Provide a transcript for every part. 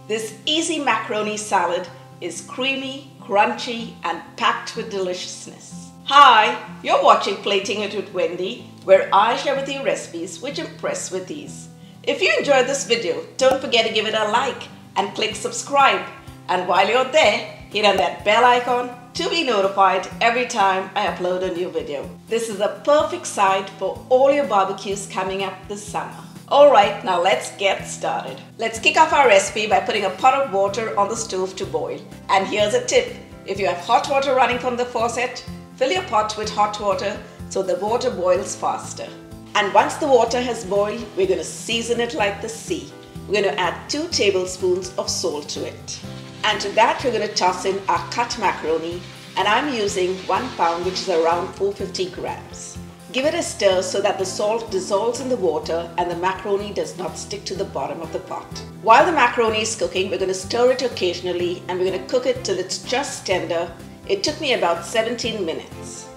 This easy macaroni salad is creamy, crunchy, and packed with deliciousness. Hi, you're watching Plating It with Wendy, where I share with you recipes which impress with ease. If you enjoyed this video, don't forget to give it a like and click subscribe. And while you're there, hit on that bell icon to be notified every time I upload a new video. This is a perfect side for all your barbecues coming up this summer. Alright, now let's get started. Let's kick off our recipe by putting a pot of water on the stove to boil. And here's a tip. If you have hot water running from the faucet, fill your pot with hot water so the water boils faster. And once the water has boiled, we're going to season it like the sea. We're going to add 2 tablespoons of salt to it. And to that, we're going to toss in our cut macaroni. And I'm using 1 pound, which is around 450 grams. Give it a stir so that the salt dissolves in the water and the macaroni does not stick to the bottom of the pot. While the macaroni is cooking, we're going to stir it occasionally and we're going to cook it till it's just tender. It took me about 17 minutes.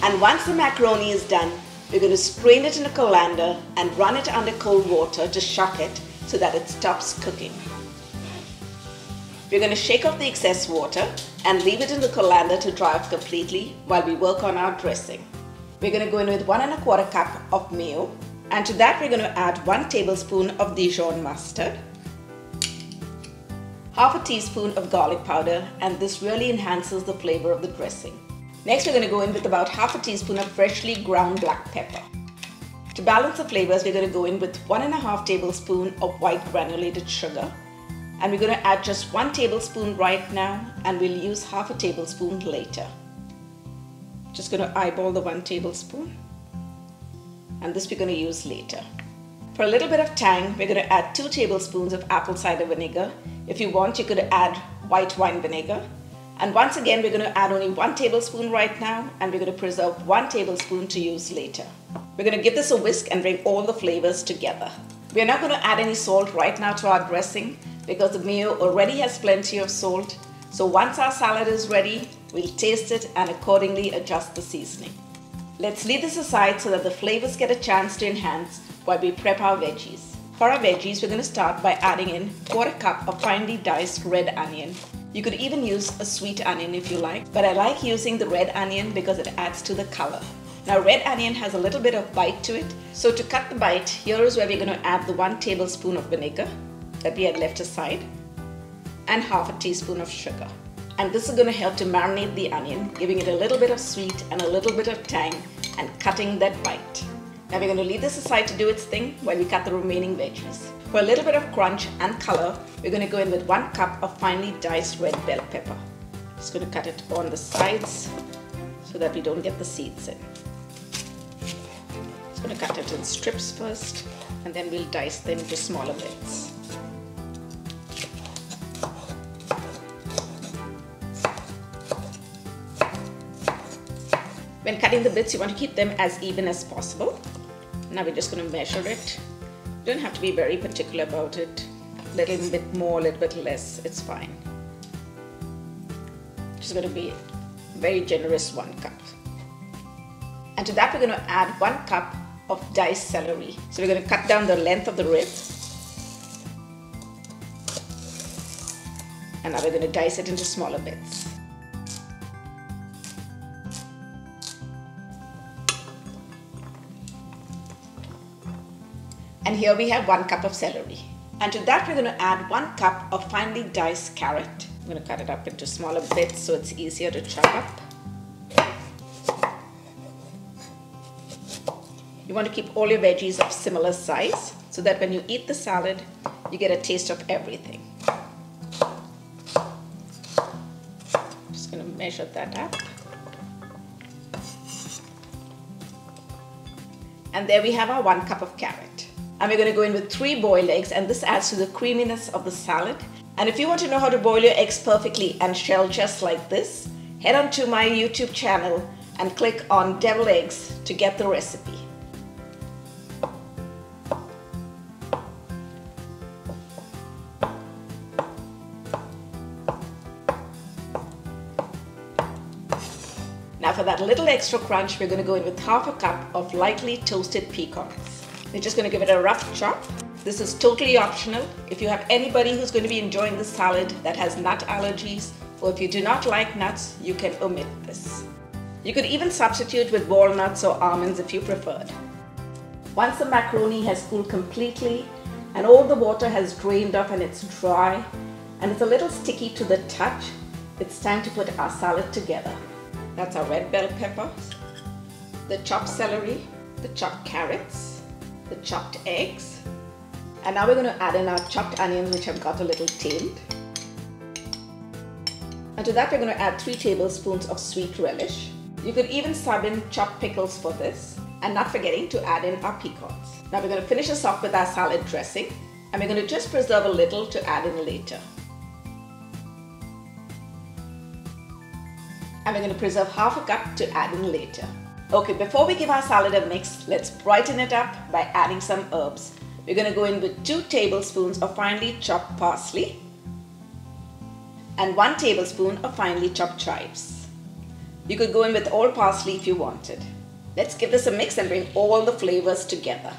And once the macaroni is done, we're going to strain it in a colander and run it under cold water to shock it so that it stops cooking. We're going to shake off the excess water and leave it in the colander to dry off completely while we work on our dressing. We're going to go in with 1 1/4 cup of mayo, and to that we're going to add 1 tablespoon of Dijon mustard, half a teaspoon of garlic powder, and this really enhances the flavor of the dressing. Next we're going to go in with about half a teaspoon of freshly ground black pepper. To balance the flavors, we're going to go in with 1 1/2 tablespoon of white granulated sugar, and we're going to add just 1 tablespoon right now, and we'll use half a tablespoon later. Just going to eyeball the 1 tablespoon, and this we're going to use later. For a little bit of tang, we're going to add 2 tablespoons of apple cider vinegar. If you want, you could add white wine vinegar. And once again, we're going to add only 1 tablespoon right now, and we're going to preserve 1 tablespoon to use later. We're going to give this a whisk and bring all the flavors together. We're not going to add any salt right now to our dressing because the mayo already has plenty of salt. So once our salad is ready, we'll taste it and accordingly adjust the seasoning. Let's leave this aside so that the flavors get a chance to enhance while we prep our veggies. For our veggies, we're going to start by adding in 1/4 cup of finely diced red onion. You could even use a sweet onion if you like, but I like using the red onion because it adds to the color. Now red onion has a little bit of bite to it, so to cut the bite, here is where we're going to add the 1 tablespoon of vinegar that we had left aside and half a teaspoon of sugar. And this is going to help to marinate the onion, giving it a little bit of sweet and a little bit of tang and cutting that bite. Now we're going to leave this aside to do its thing while we cut the remaining veggies. For a little bit of crunch and color, we're going to go in with 1 cup of finely diced red bell pepper. Just going to cut it on the sides so that we don't get the seeds in. Just going to cut it in strips first, and then we'll dice them into smaller bits. When cutting the bits, you want to keep them as even as possible. Now we're just going to measure it. You don't have to be very particular about it. A little bit more, a little bit less, it's fine. Just going to be very generous 1 cup. And to that we're going to add 1 cup of diced celery. So we're going to cut down the length of the rib. And now we're going to dice it into smaller bits. And here we have 1 cup of celery. And to that we're going to add 1 cup of finely diced carrot. I'm going to cut it up into smaller bits so it's easier to chop up. You want to keep all your veggies of similar size so that when you eat the salad, you get a taste of everything. Just going to measure that up. And there we have our 1 cup of carrot. And we're going to go in with 3 boiled eggs, and this adds to the creaminess of the salad. And if you want to know how to boil your eggs perfectly and shell just like this, head on to my YouTube channel and click on deviled eggs to get the recipe. Now for that little extra crunch, we're going to go in with half a cup of lightly toasted pecans. We're just going to give it a rough chop. This is totally optional. If you have anybody who's going to be enjoying this salad that has nut allergies, or if you do not like nuts, you can omit this. You could even substitute with walnuts or almonds if you preferred. Once the macaroni has cooled completely and all the water has drained off and it's dry and it's a little sticky to the touch, it's time to put our salad together. That's our red bell pepper, the chopped celery, the chopped carrots, the chopped eggs, and now we're going to add in our chopped onions, which have got a little tamed. And to that we're going to add 3 tablespoons of sweet relish. You could even sub in chopped pickles for this, and not forgetting to add in our pecans. Now we're going to finish this off with our salad dressing, and we're going to just preserve a little to add in later. And we're going to preserve half a cup to add in later. Okay, before we give our salad a mix, let's brighten it up by adding some herbs. We're going to go in with 2 tablespoons of finely chopped parsley and 1 tablespoon of finely chopped chives. You could go in with all parsley if you wanted. Let's give this a mix and bring all the flavors together.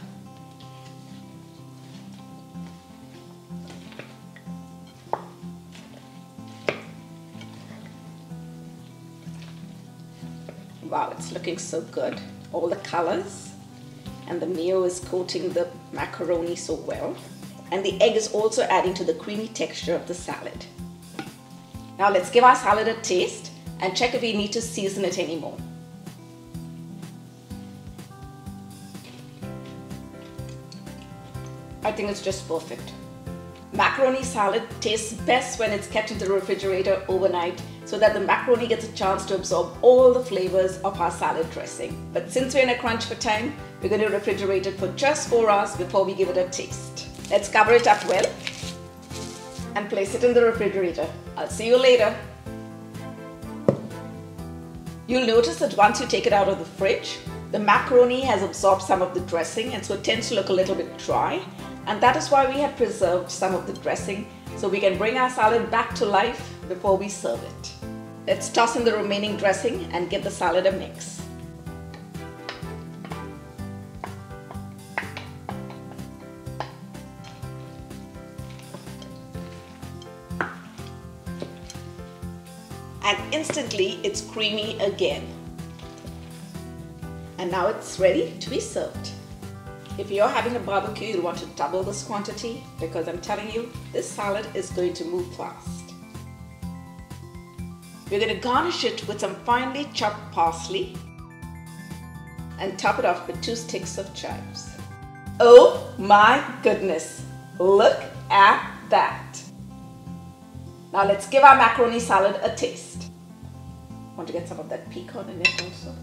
Wow, it's looking so good. All the colors, and the mayo is coating the macaroni so well. And the egg is also adding to the creamy texture of the salad. Now let's give our salad a taste and check if we need to season it anymore. I think it's just perfect. Macaroni salad tastes best when it's kept in the refrigerator overnight so that the macaroni gets a chance to absorb all the flavors of our salad dressing. But since we're in a crunch for time, we're going to refrigerate it for just 4 hours before we give it a taste. Let's cover it up well and place it in the refrigerator. I'll see you later. You'll notice that once you take it out of the fridge, the macaroni has absorbed some of the dressing and so it tends to look a little bit dry. And that is why we have preserved some of the dressing so we can bring our salad back to life before we serve it. Let's toss in the remaining dressing and give the salad a mix. And instantly it's creamy again. And now it's ready to be served. If you're having a barbecue, you'll want to double this quantity because I'm telling you, this salad is going to move fast. We're going to garnish it with some finely chopped parsley and top it off with 2 sticks of chives. Oh my goodness, look at that. Now let's give our macaroni salad a taste. Want to get some of that pecan in it also.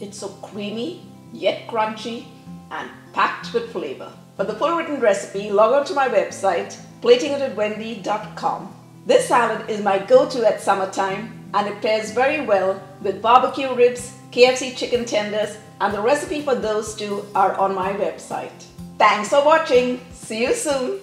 It's so creamy, yet crunchy and packed with flavor. For the full written recipe, log on to my website, platingitwithwendy.com. This salad is my go-to at summertime and it pairs very well with barbecue ribs, KFC chicken tenders, and the recipe for those two are on my website. Thanks for watching. See you soon.